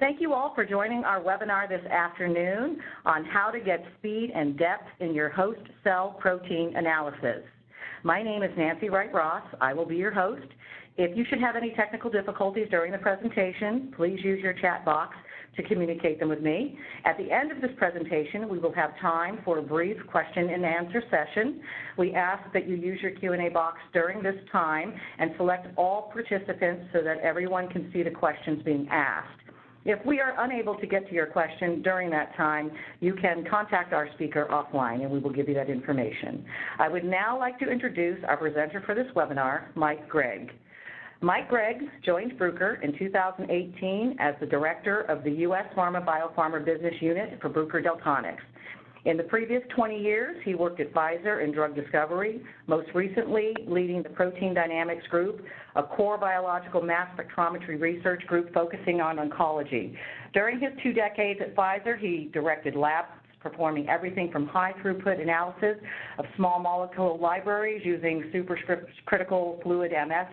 Thank you all for joining our webinar this afternoon on how to get speed and depth in your host cell protein analysis. My name is Nancy Wright-Ross. I will be your host. If you should have any technical difficulties during the presentation, please use your chat box to communicate them with me. At the end of this presentation, we will have time for a brief question and answer session. We ask that you use your Q&A box during this time and select all participants so that everyone can see the questions being asked. If we are unable to get to your question during that time, you can contact our speaker offline and we will give you that information. I would now like to introduce our presenter for this webinar, Mike Gregg. Mike Gregg joined Bruker in 2018 as the director of the U.S. Biopharma Business Unit for Bruker Deltonics. In the previous 20 years, he worked at Pfizer in drug discovery, most recently leading the Protein Dynamics Group, a core biological mass spectrometry research group focusing on oncology. During his 2 decades at Pfizer, he directed labs performing everything from high-throughput analysis of small molecule libraries using supercritical fluid MS,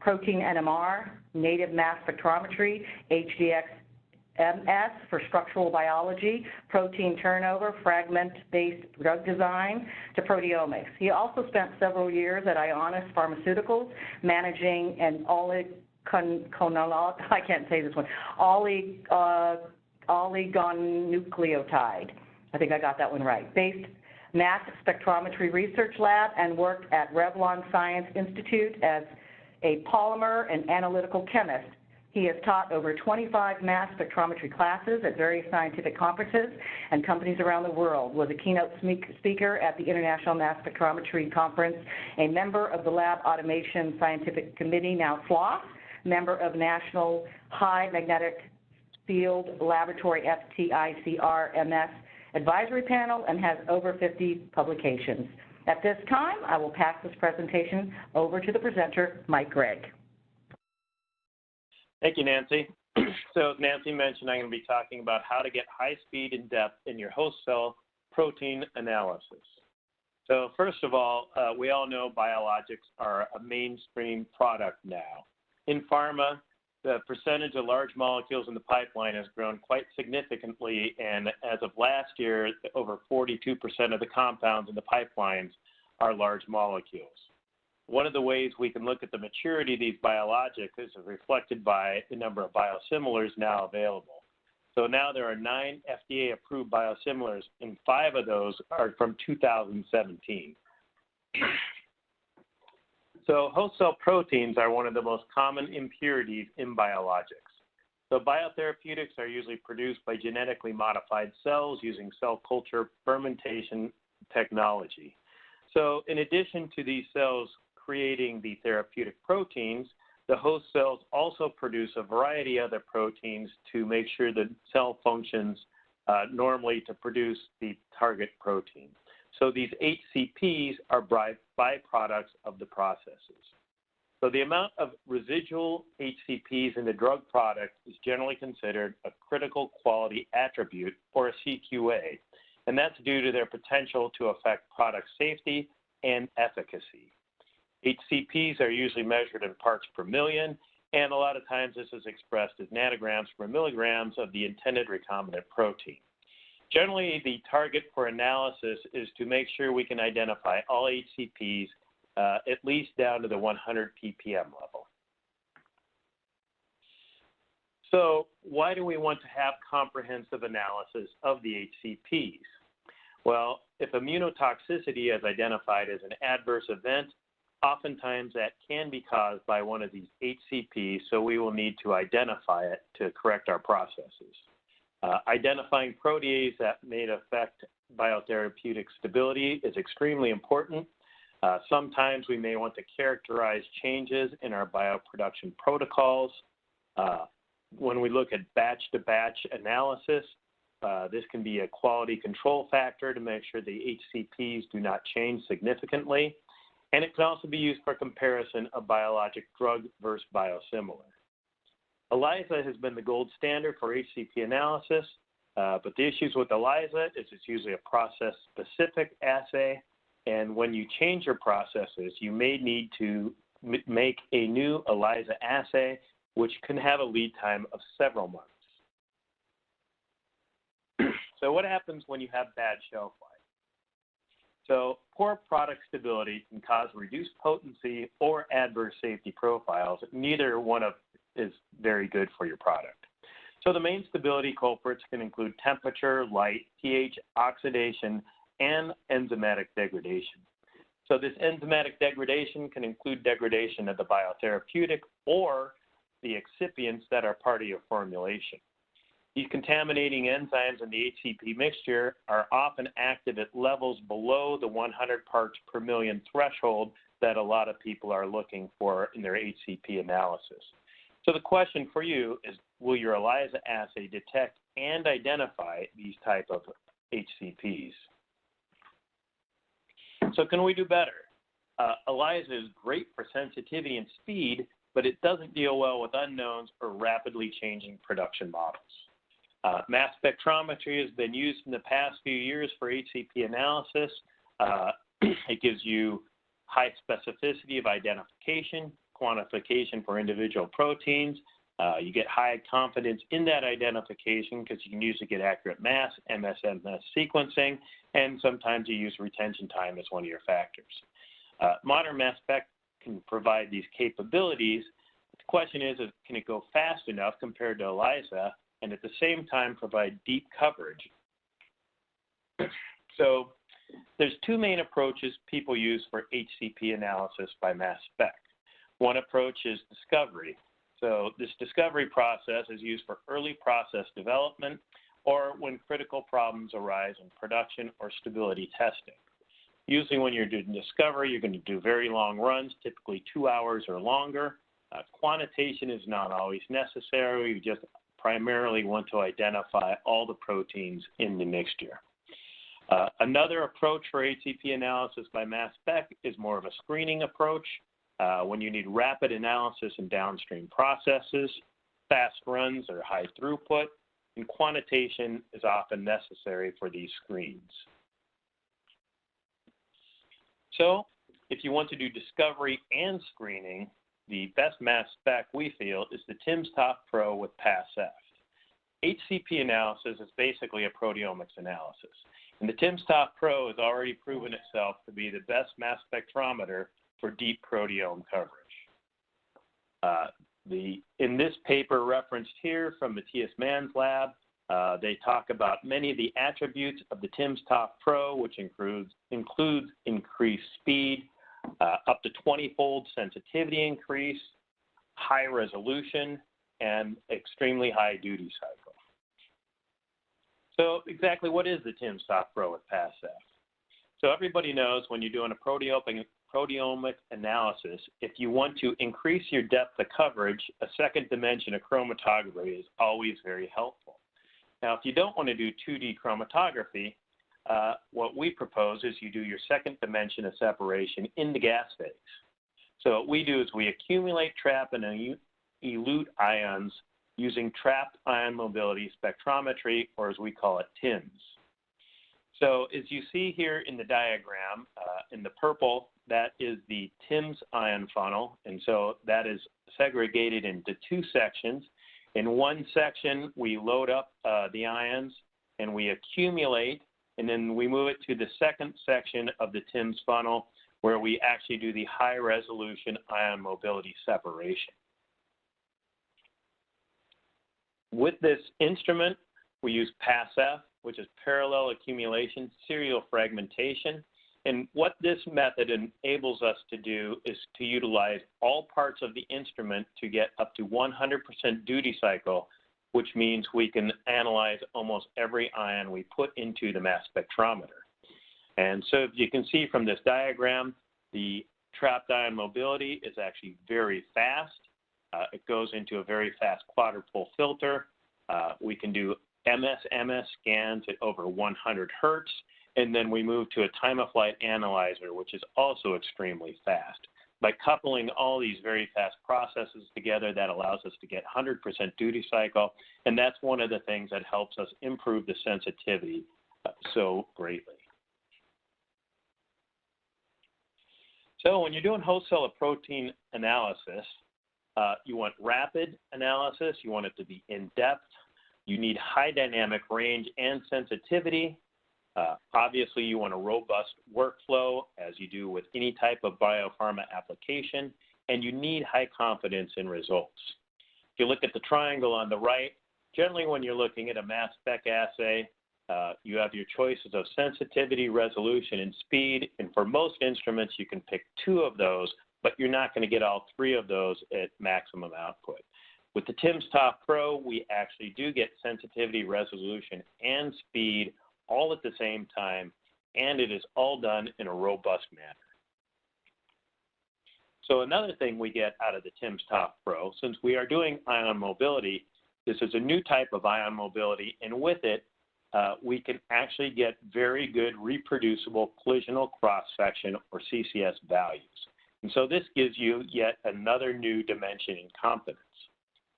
protein NMR, native mass spectrometry, HDX-MS for structural biology, protein turnover, fragment-based drug design, to proteomics. He also spent several years at Ionis Pharmaceuticals managing an oligonucleotide. I think I got that one right. Based mass spectrometry research lab and worked at Revlon Science Institute as a polymer and analytical chemist. He has taught over 25 mass spectrometry classes at various scientific conferences and companies around the world, was a keynote speaker at the International Mass Spectrometry Conference, a member of the Lab Automation Scientific Committee, now SLOSS, member of National High Magnetic Field Laboratory FTICR-MS Advisory Panel, and has over 50 publications. At this time, I will pass this presentation over to the presenter, Mike Gregg. Thank you, Nancy. So as Nancy mentioned, I'm going to be talking about how to get high speed and depth in your host cell protein analysis. So first of all, we all know biologics are a mainstream product now. In pharma, the percentage of large molecules in the pipeline has grown quite significantly, and as of last year, over 42% of the compounds in the pipelines are large molecules. One of the ways we can look at the maturity of these biologics is reflected by the number of biosimilars now available. So now there are 9 FDA-approved biosimilars, and 5 of those are from 2017. So host cell proteins are one of the most common impurities in biologics. So biotherapeutics are usually produced by genetically modified cells using cell culture fermentation technology. So in addition to these cells creating the therapeutic proteins, the host cells also produce a variety of other proteins to make sure the cell functions normally to produce the target protein. So these HCPs are byproducts of the processes. So the amount of residual HCPs in the drug product is generally considered a critical quality attribute, or a CQA, and that's due to their potential to affect product safety and efficacy. HCPs are usually measured in parts per million, and a lot of times this is expressed as nanograms per milligrams of the intended recombinant protein. Generally, the target for analysis is to make sure we can identify all HCPs at least down to the 100 ppm level. So why do we want to have comprehensive analysis of the HCPs? Well, if immunotoxicity is identified as an adverse event, oftentimes that can be caused by one of these HCPs, so we will need to identify it to correct our processes. Identifying protease that may affect biotherapeutic stability is extremely important. Sometimes we may want to characterize changes in our bioproduction protocols. When we look at batch-to-batch analysis, this can be a quality control factor to make sure the HCPs do not change significantly. And it can also be used for comparison of biologic drug versus biosimilar. ELISA has been the gold standard for HCP analysis, but the issues with ELISA is it's usually a process-specific assay, and when you change your processes, you may need to make a new ELISA assay, which can have a lead time of several months. So what happens when you have bad shelf life? So poor product stability can cause reduced potency or adverse safety profiles. Neither one of is very good for your product. So the main stability culprits can include temperature, light, pH, oxidation, and enzymatic degradation. So this enzymatic degradation can include degradation of the biotherapeutic or the excipients that are part of your formulation. These contaminating enzymes in the HCP mixture are often active at levels below the 100 parts per million threshold that a lot of people are looking for in their HCP analysis. So the question for you is, will your ELISA assay detect and identify these type of HCPs? So can we do better? ELISA is great for sensitivity and speed, but it doesn't deal well with unknowns or rapidly changing production models. Mass spectrometry has been used in the past few years for HCP analysis. It gives you high specificity of identification, quantification for individual proteins. You get high confidence in that identification because you can usually get accurate mass, MS/MS sequencing, and sometimes you use retention time as one of your factors. Modern mass spec can provide these capabilities. The question is can it go fast enough compared to ELISA and at the same time provide deep coverage? So there's two main approaches people use for HCP analysis by mass spec. One approach is discovery. So this discovery process is used for early process development or when critical problems arise in production or stability testing. Usually when you're doing discovery, you're going to do very long runs, typically 2 hours or longer. Quantitation is not always necessary. You just primarily want to identify all the proteins in the mixture. Another approach for HCP analysis by mass spec is more of a screening approach when you need rapid analysis in downstream processes, fast runs or high throughput, and quantitation is often necessary for these screens. So if you want to do discovery and screening, the best mass spec we feel is the timsTOF Pro with PASEF. HCP analysis is basically a proteomics analysis, and the timsTOF Pro has already proven itself to be the best mass spectrometer for deep proteome coverage. In this paper referenced here from Matthias Mann's lab, they talk about many of the attributes of the timsTOF Pro, which includes increased speed, up to 20-fold sensitivity increase, high resolution, and extremely high duty cycle. So exactly what is the timsTOF Pro with PASEF? So everybody knows when you're doing a proteomic analysis, if you want to increase your depth of coverage, a second dimension of chromatography is always very helpful. Now, if you don't want to do 2D chromatography, what we propose is you do your second dimension of separation in the gas phase. So what we do is we accumulate, trap, and elute ions using trapped ion mobility spectrometry, or as we call it, TIMS. So as you see here in the diagram, in the purple, that is the TIMS ion funnel, and so that is segregated into two sections. In one section, we load up the ions and we accumulate, and then we move it to the second section of the TIMS funnel where we actually do the high resolution ion mobility separation. With this instrument, we use PASEF, which is parallel accumulation serial fragmentation. And what this method enables us to do is to utilize all parts of the instrument to get up to 100% duty cycle, which means we can analyze almost every ion we put into the mass spectrometer. And so if you can see from this diagram, the trapped ion mobility is actually very fast. It goes into a very fast quadrupole filter. We can do MS/MS scans at over 100 hertz. And then we move to a time-of-flight analyzer, which is also extremely fast. By coupling all these very fast processes together, that allows us to get 100% duty cycle, and that's one of the things that helps us improve the sensitivity so greatly. So when you're doing host cell of protein analysis, you want rapid analysis, you want it to be in-depth, You need high dynamic range and sensitivity. Obviously, you want a robust workflow, as you do with any type of biopharma application, and you need high confidence in results. If you look at the triangle on the right, generally when you're looking at a mass spec assay, you have your choices of sensitivity, resolution, and speed, and for most instruments, you can pick 2 of those, but you're not going to get all 3 of those at maximum output. With the timsTOF Pro, we actually do get sensitivity, resolution, and speed all at the same time, and it is all done in a robust manner. So another thing we get out of the timsTOF Pro, since we are doing ion mobility, this is a new type of ion mobility, and with it, we can actually get very good reproducible collisional cross-section, or CCS, values. And so this gives you yet another new dimension in confidence.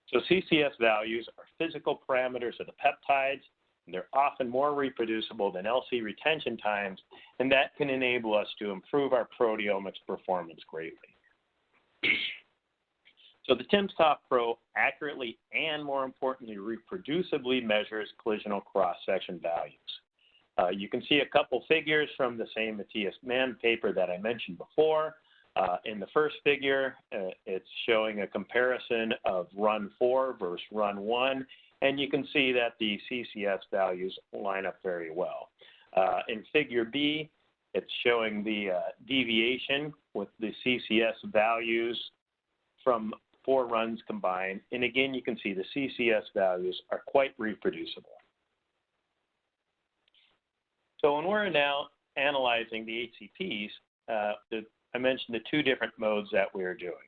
So CCS values are physical parameters of the peptides, and they're often more reproducible than LC retention times, and that can enable us to improve our proteomics performance greatly. So the timsTOF Pro accurately and, more importantly, reproducibly measures collisional cross-section values. You can see a couple figures from the same Matthias Mann paper that I mentioned before. In the first figure, it's showing a comparison of run 4 versus run 1, and you can see that the CCS values line up very well. In figure B, it's showing the deviation with the CCS values from 4 runs combined, and again, you can see the CCS values are quite reproducible. So when we're now analyzing the HCPs, I mentioned the 2 different modes that we're doing.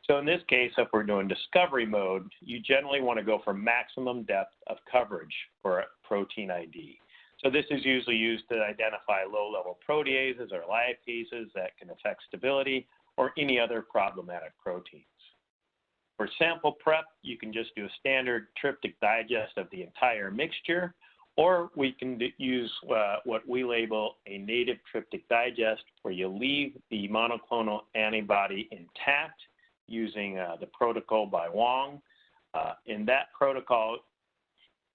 So in this case, if we're doing discovery mode, you generally want to go for maximum depth of coverage for a protein ID. So this is usually used to identify low-level proteases or lipases that can affect stability or any other problematic proteins. For sample prep, you can just do a standard triptych digest of the entire mixture, or we can use what we label a native triptych digest, where you leave the monoclonal antibody intact using the protocol by Wong. In that protocol,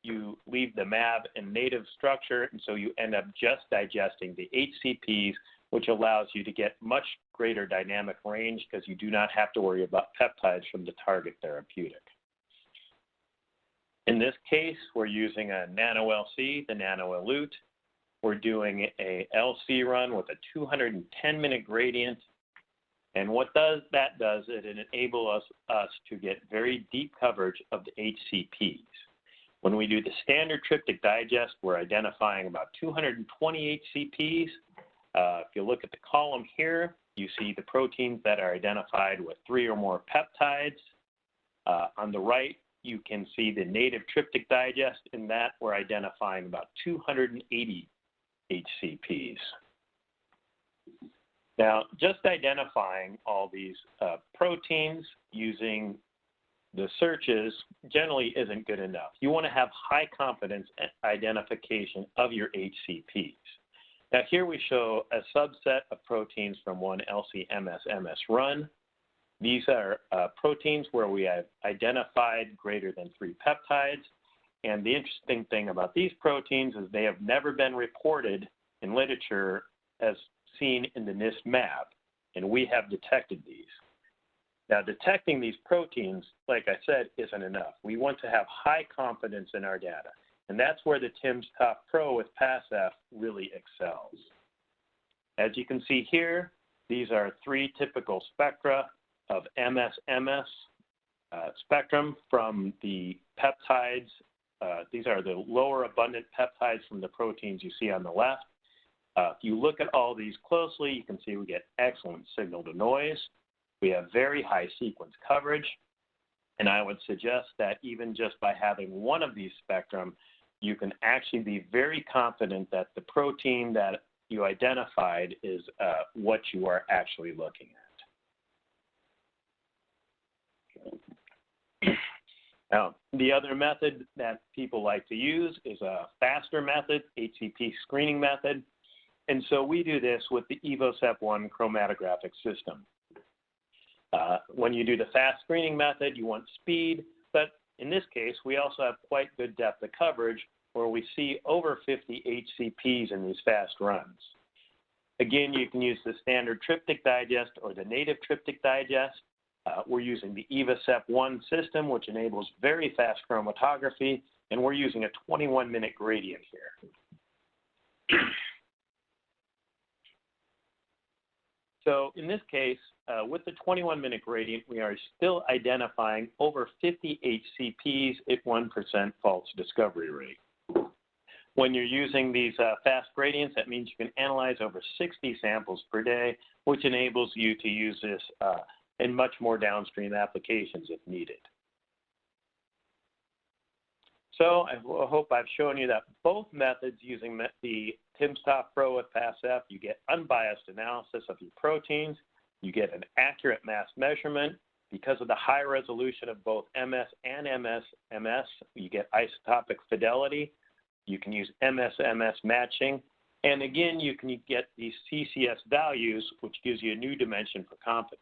you leave the mAb in native structure, and so you end up just digesting the HCPs, which allows you to get much greater dynamic range because you do not have to worry about peptides from the target therapeutic. In this case, we're using a nano-LC, the nano-elute. We're doing a LC run with a 210-minute gradient. And what that does, it enables us to get very deep coverage of the HCPs. When we do the standard triptych digest, we're identifying about 220 HCPs. If you look at the column here, you see the proteins that are identified with 3 or more peptides. On the right, you can see the native triptych digest. In that, we're identifying about 280 HCPs. Now, just identifying all these proteins using the searches generally isn't good enough. You want to have high confidence identification of your HCPs. Now, here we show a subset of proteins from one LC-MS-MS run. These are proteins where we have identified greater than 3 peptides. And the interesting thing about these proteins is they have never been reported in literature as seen in the NIST mAb, and we have detected these. Now, detecting these proteins, like I said, isn't enough. We want to have high confidence in our data, and that's where the timsTOF Pro with PASEF really excels. As you can see here, these are 3 typical spectra of MS-MS spectrum from the peptides. These are the lower abundant peptides from the proteins you see on the left. If you look at all these closely, you can see we get excellent signal to noise. We have very high sequence coverage. And I would suggest that even just by having one of these spectrum, you can actually be very confident that the protein that you identified is what you are actually looking at. Now, the other method that people like to use is a faster method, HCP screening method. And so we do this with the Evo SEP1 chromatographic system. When you do the fast screening method, you want speed, but in this case, we also have quite good depth of coverage where we see over 50 HCPs in these fast runs. Again, you can use the standard triptych digest or the native triptych digest. We're using the Evo SEP1 system, which enables very fast chromatography, and we're using a 21-minute gradient here. So in this case, with the 21-minute gradient, we are still identifying over 50 HCPs at 1% false discovery rate. When you're using these fast gradients, that means you can analyze over 60 samples per day, which enables you to use this in much more downstream applications if needed. So I hope I've shown you that both methods using the timsTOF Pro with PASEF, you get unbiased analysis of your proteins, you get an accurate mass measurement. Because of the high resolution of both MS and MS, you get isotopic fidelity. You can use MS-MS matching. And again, you can get these CCS values, which gives you a new dimension for confidence.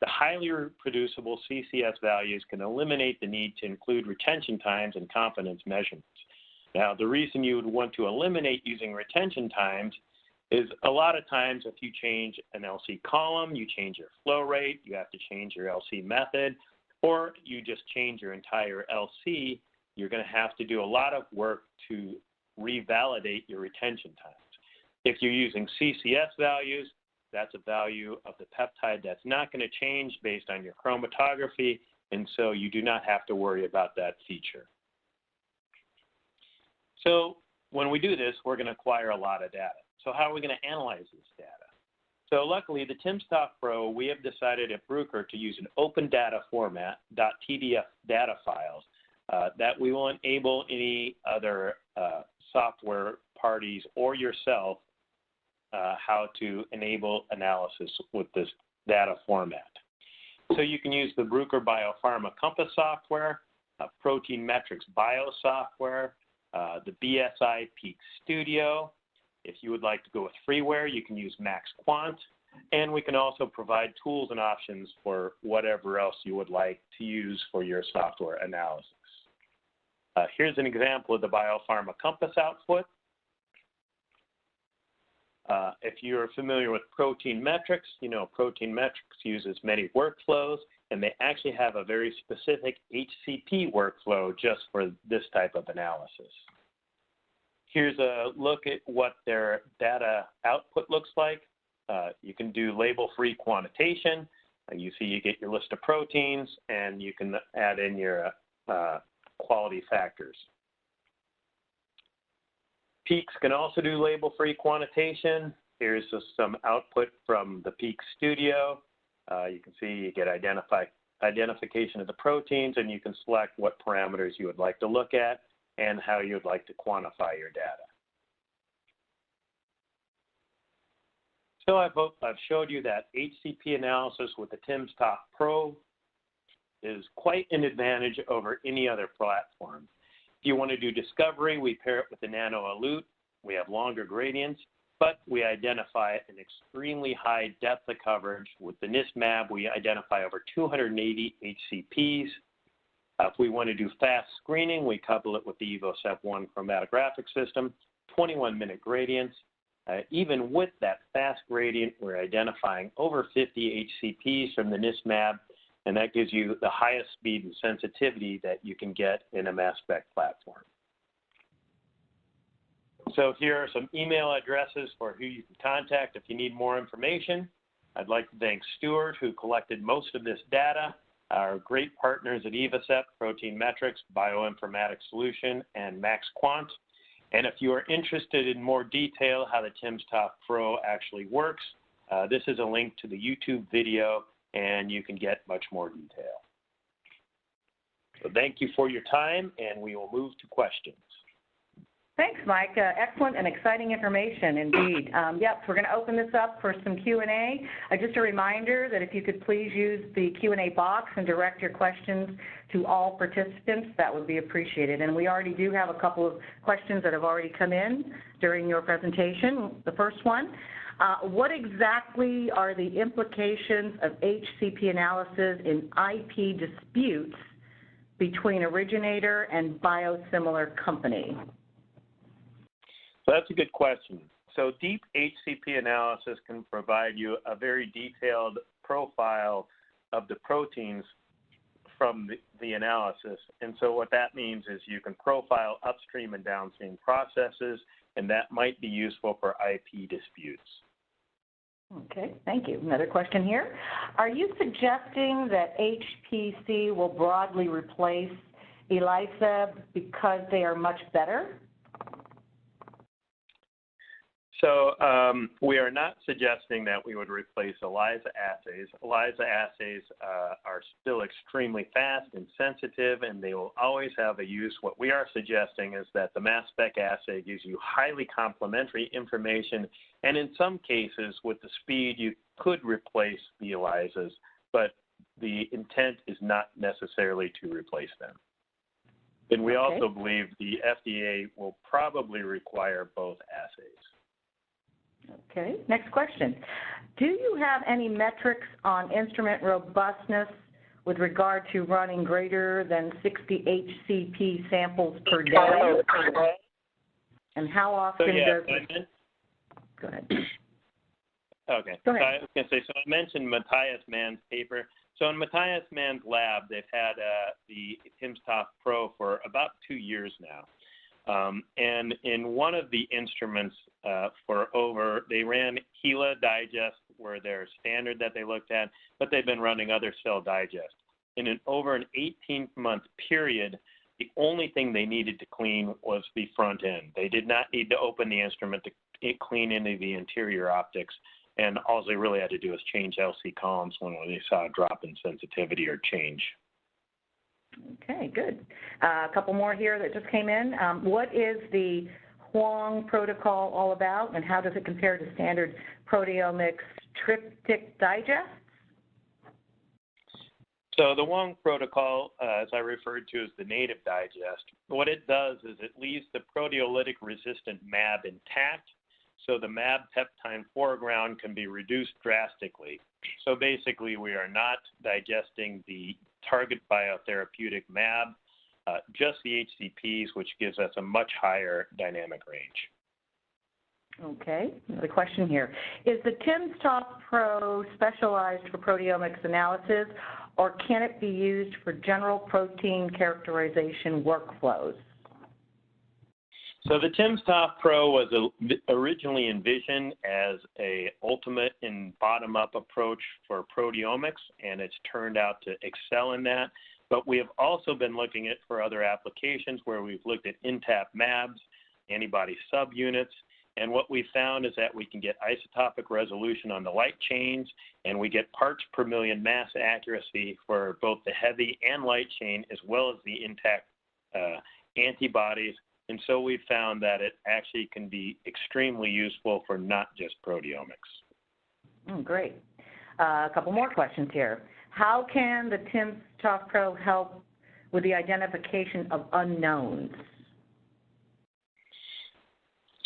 The highly reproducible CCS values can eliminate the need to include retention times and confidence measurements. Now, the reason you would want to eliminate using retention times is a lot of times if you change an LC column, you change your flow rate, you have to change your LC method, or you just change your entire LC, you're going to have to do a lot of work to revalidate your retention times. If you're using CCS values, that's a value of the peptide that's not going to change based on your chromatography, and so you do not have to worry about that feature. So when we do this, we're going to acquire a lot of data. So how are we going to analyze this data? So luckily, the timsTOF Pro, we have decided at Bruker to use an open data format, .tdf data files, that we will enable any other software parties or yourself how to enable analysis with this data format. So you can use the Bruker Biopharma Compass software, Protein Metrics Bio software, the BSI Peak Studio. If you would like to go with freeware, you can use Max Quant, and we can also provide tools and options for whatever else you would like to use for your software analysis. Here's an example of the Biopharma Compass output. If you're familiar with Protein Metrics, you know Protein Metrics uses many workflows, and they actually have a very specific HCP workflow just for this type of analysis. Here's a look at what their data output looks like. You can do label-free quantitation. You see you get your list of proteins, and you can add in your quality factors. Peaks can also do label-free quantitation. Here's just some output from the Peak Studio. You can see you get identification of the proteins, and you can select what parameters you would like to look at and how you would like to quantify your data. So I hope I've showed you that HCP analysis with the timsTOF Pro is quite an advantage over any other platform. If you want to do discovery, we pair it with the Nano Elute. We have longer gradients, but we identify an extremely high depth of coverage. With the NISMAB, we identify over 280 HCPs. If we want to do fast screening, we couple it with the Evo SEP1 chromatographic system, 21-minute gradients. Even with that fast gradient, we're identifying over 50 HCPs from the NISMAB, and that gives you the highest speed and sensitivity that you can get in a mass spec platform. So here are some email addresses for who you can contact if you need more information. I'd like to thank Stuart, who collected most of this data, our great partners at Evo SEP, Protein Metrics, Bioinformatics Solution, and Max Quant. And if you are interested in more detail how the timsTOF Pro actually works, this is a link to the YouTube video, and you can get much more detail. So thank you for your time, and we will move to questions. Thanks, Mike. Excellent and exciting information indeed. Yep, we're going to open this up for some Q&A. Just a reminder that if you could please use the Q&A box and direct your questions to all participants, that would be appreciated. And we already do have a couple of questions that have already come in during your presentation. The first one, what exactly are the implications of HCP analysis in IP disputes between originator and biosimilar company? So that's a good question. So deep HCP analysis can provide you a very detailed profile of the proteins from the analysis. And so what that means is you can profile upstream and downstream processes, and that might be useful for IP disputes. Okay, thank you. Another question here. Are you suggesting that HPC will broadly replace ELISA because they are much better? So we are not suggesting that we would replace ELISA assays. ELISA assays are still extremely fast and sensitive, and they will always have a use. What we are suggesting is that the mass spec assay gives you highly complementary information, and in some cases, with the speed, you could replace the ELISAs, but the intent is not necessarily to replace them. And we also believe the FDA will probably require both assays. Okay, next question. Do you have any metrics on instrument robustness with regard to running greater than 60 HCP samples per day? And how often does it? Go ahead. Okay. Go ahead. So I was going to say, so I mentioned Matthias Mann's paper. So in Matthias Mann's lab, they've had the timsTOF Pro for about 2 years now. And in one of the instruments they ran HeLa digest were their standard that they looked at, but they've been running other cell digest. And over an 18-month period, the only thing they needed to clean was the front end. They did not need to open the instrument to clean any of the interior optics. And all they really had to do was change LC columns when they saw a drop in sensitivity or change. Okay, good. A couple more here that just came in. What is the Huang protocol all about, and how does it compare to standard proteomics triptych digests? So the Huang protocol, as I referred to as the native digest, what it does is it leaves the proteolytic resistant MAB intact, so the MAB peptide foreground can be reduced drastically. So basically, we are not digesting the target biotherapeutic MAB, just the HCPs, which gives us a much higher dynamic range. Okay, another question here. Is the timsTOF Pro specialized for proteomics analysis, or can it be used for general protein characterization workflows? So the timsTOF Pro was originally envisioned as a ultimate and bottom-up approach for proteomics, and it's turned out to excel in that. But we have also been looking at for other applications where we've looked at intact MABs, antibody subunits, and what we found is that we can get isotopic resolution on the light chains, and we get parts per million mass accuracy for both the heavy and light chain, as well as the intact antibodies. And so we found that it actually can be extremely useful for not just proteomics. Great. A couple more questions here. How can the timsTOF Pro help with the identification of unknowns?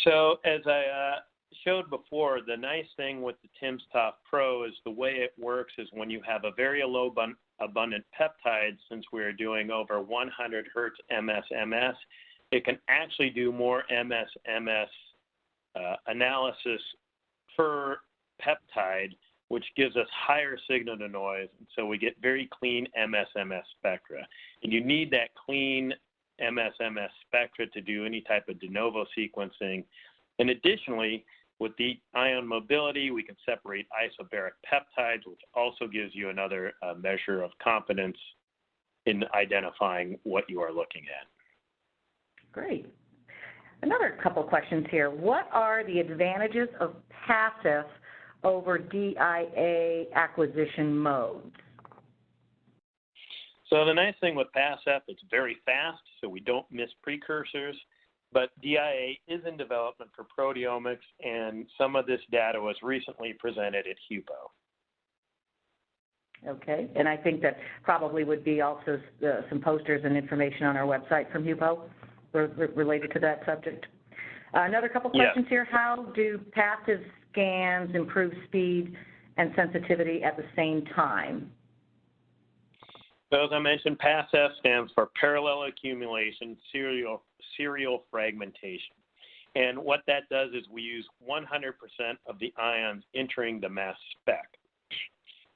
So as I showed before, the nice thing with the timsTOF Pro is the way it works is when you have a very low abundant peptide, since we're doing over 100 hertz MS-MS, it can actually do more MS-MS analysis per peptide, which gives us higher signal to noise, and so we get very clean MS-MS spectra. And you need that clean MS-MS spectra to do any type of de novo sequencing. And additionally, with the ion mobility, we can separate isobaric peptides, which also gives you another measure of confidence in identifying what you are looking at. Great. Another couple questions here. What are the advantages of PASEF over DIA acquisition modes? So the nice thing with PASEF, it's very fast, so we don't miss precursors, but DIA is in development for proteomics, and some of this data was recently presented at HUPO. Okay, and I think that probably would be also some posters and information on our website from HUPO related to that subject. Another couple questions here. How do passive scans improve speed and sensitivity at the same time? So as I mentioned, PASEF stands for parallel accumulation, serial fragmentation. And what that does is we use 100% of the ions entering the mass spec.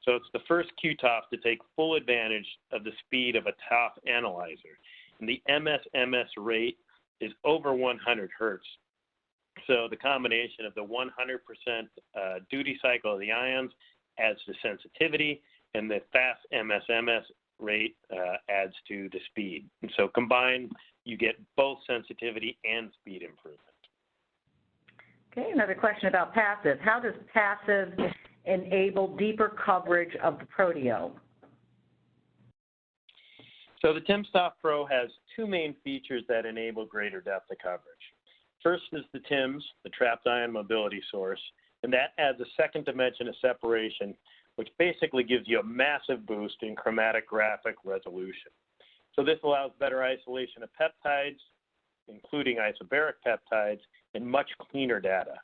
So it's the first QTOF to take full advantage of the speed of a TOF analyzer. And the MS-MS rate is over 100 hertz. So the combination of the 100% duty cycle of the ions adds to sensitivity, and the fast MS-MS rate adds to the speed. And so combined, you get both sensitivity and speed improvement. Okay, another question about PASEF. How does PASEF enable deeper coverage of the proteome? So the timsTOF Pro has two main features that enable greater depth of coverage. First is the TIMS, the trapped ion mobility source, and that adds a second dimension of separation, which basically gives you a massive boost in chromatographic resolution. So this allows better isolation of peptides, including isobaric peptides, and much cleaner data.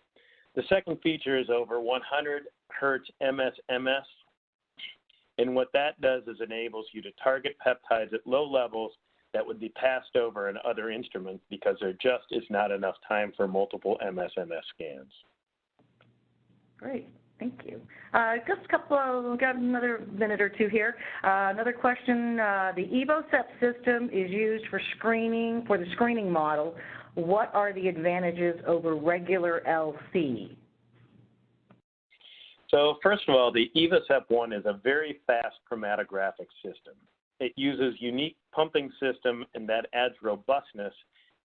The second feature is over 100 hertz MS-MS, and what that does is enables you to target peptides at low levels that would be passed over in other instruments because there just is not enough time for multiple MS-MS scans. Great, thank you. Just a couple, we've got another minute or two here. Another question, the Evo SEP system is used for screening, for the screening model. What are the advantages over regular LC? So first of all, the Evo SEP1 is a very fast chromatographic system. It uses unique pumping system, and that adds robustness.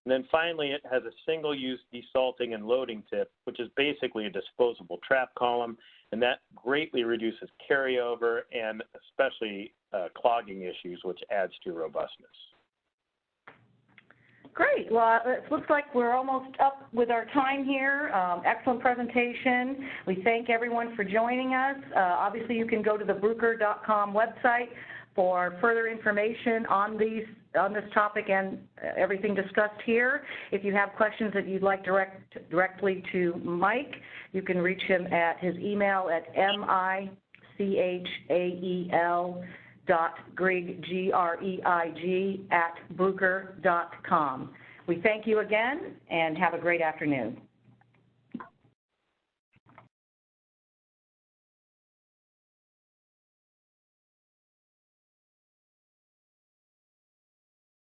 And then finally, it has a single-use desalting and loading tip, which is basically a disposable trap column, and that greatly reduces carryover and especially clogging issues, which adds to robustness. Great. Well, it looks like we're almost up with our time here. Excellent presentation. We thank everyone for joining us. Obviously, you can go to the Bruker.com website for further information on this topic and everything discussed here. If you have questions that you'd like directly to Mike, you can reach him at his email at michael.greig, G-R-E-I-G, @Bruker.com. We thank you again and have a great afternoon.